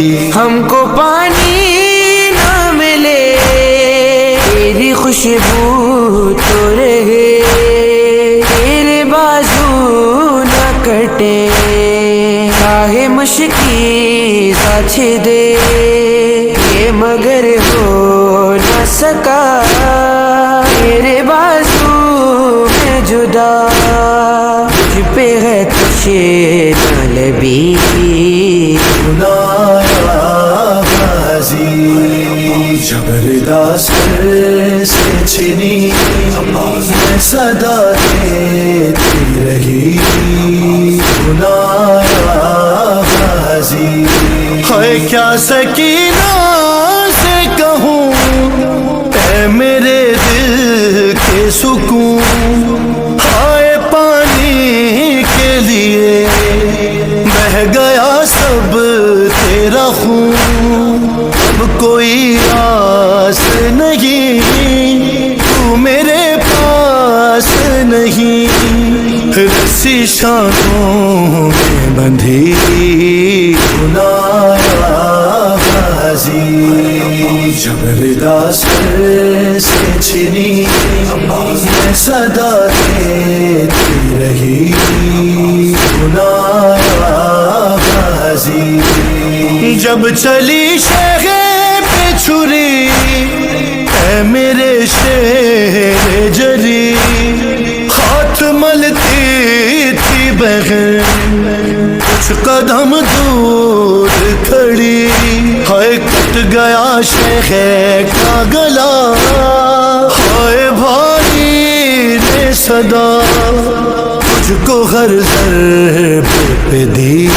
ہم کو پانی نہ ملے تیری خوشبو تو رہے، تیرے بازو نہ کٹے چاہے مشکی ساتھ دے، یہ مگر ہو نہ سکا تیرے بازو میں جدا، تجھ پہ ہے تشے طلبی زبردست سے چھنی میں صدا دیتی رہی، سنایا غازی ہے کیا سکینہ سے کہوں اے میرے دل کے سکون، ہائے پانی کے لیے بہہ گیا سب تیرا خون، اب کوئی آس نہیں تو میرے پاس نہیں، رسی شانوں میں بندھی سنایا غازی، زبردست سے چھنی میں صدا دیتی رہی، سنایا غازی جب چلی شہر پہ چھری اے میرے شیر جری، ہاتھ ملتی تھی بہن کچھ قدم دور کھڑی، ہائے کٹ گیا شیخ کا گلا، ہائے بھائی نے صدا تجھ کو ہر ضرب پہ دی،